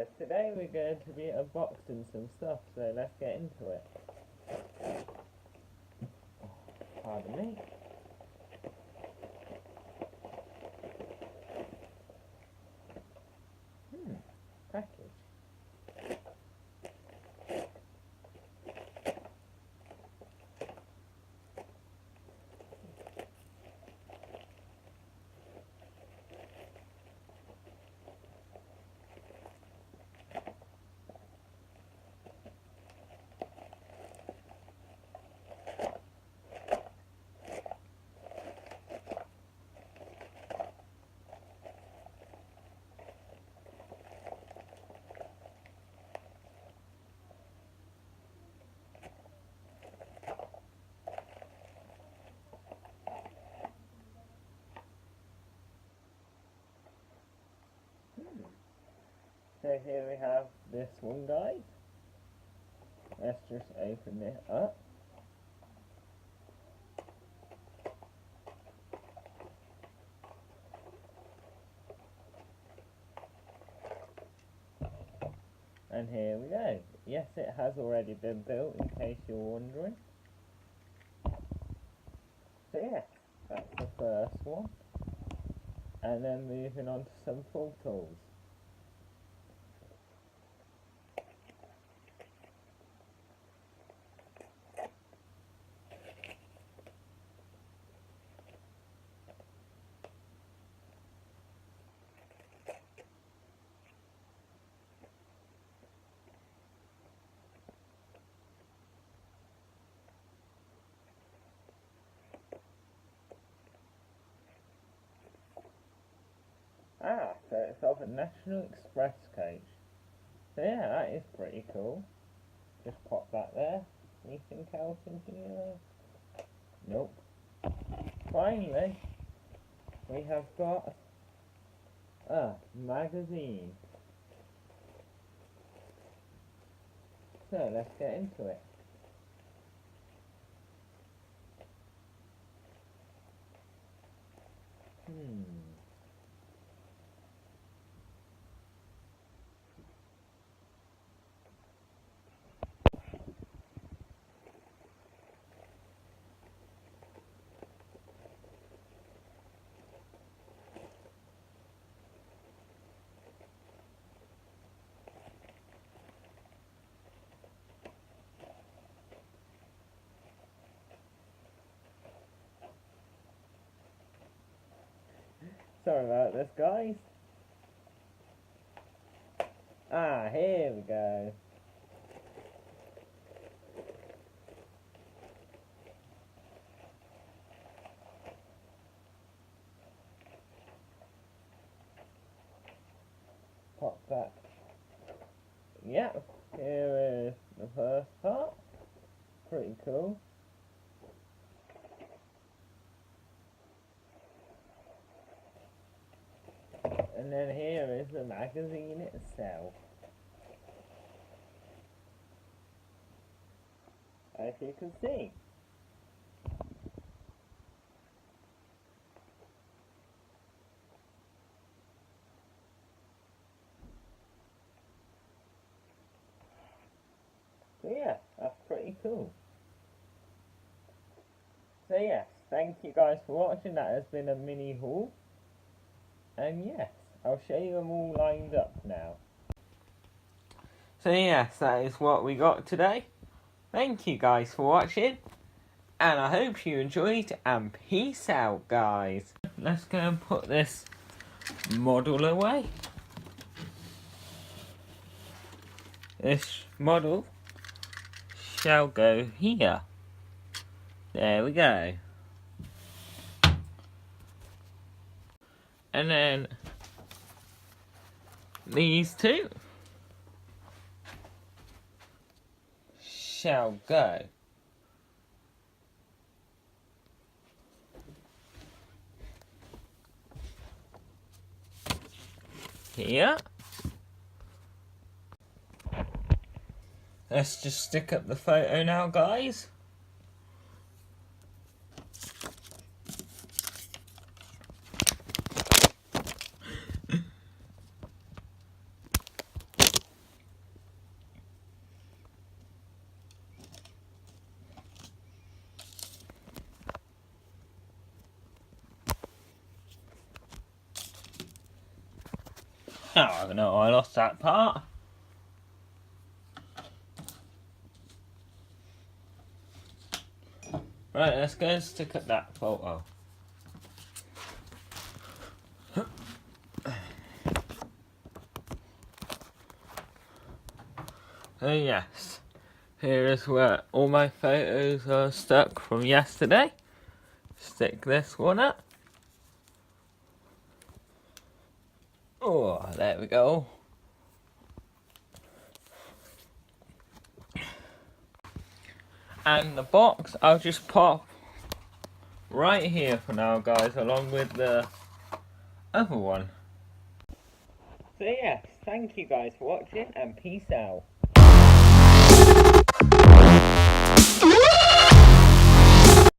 guys, today we're going to be unboxing some stuff, so let's get into it. Pardon me. Package. So here we have this one, guys. Let's just open it up. And here we go. Yes, it has already been built, in case you're wondering. So yeah, that's the first one. And then moving on to some full tools. So it's of a National Express coach. So yeah, that is pretty cool. Just pop that there. Anything else in here? Nope. Finally, we have got a magazine. So let's get into it. Sorry about this, guys. Here we go. Pop that. Yep, here is the first part. Pretty cool. And then here is the magazine itself. As you can see. So yeah, that's pretty cool. So yes, thank you guys for watching. That has been a mini haul. And yes, I'll show you them all lined up now. So yes, that is what we got today. Thank you guys for watching. And I hope you enjoyed, and peace out, guys. Let's go and put this model away. This model shall go here. There we go. And then these two shall go here. Let's just stick up the photo now, guys. Oh, I don't know, I lost that part. Right, let's go and stick at that photo. Oh yes, here is where all my photos are stuck from yesterday. Stick this one up. Oh, there we go. And the box I'll just pop right here for now, guys, along with the other one. So yes, thank you guys for watching and peace out.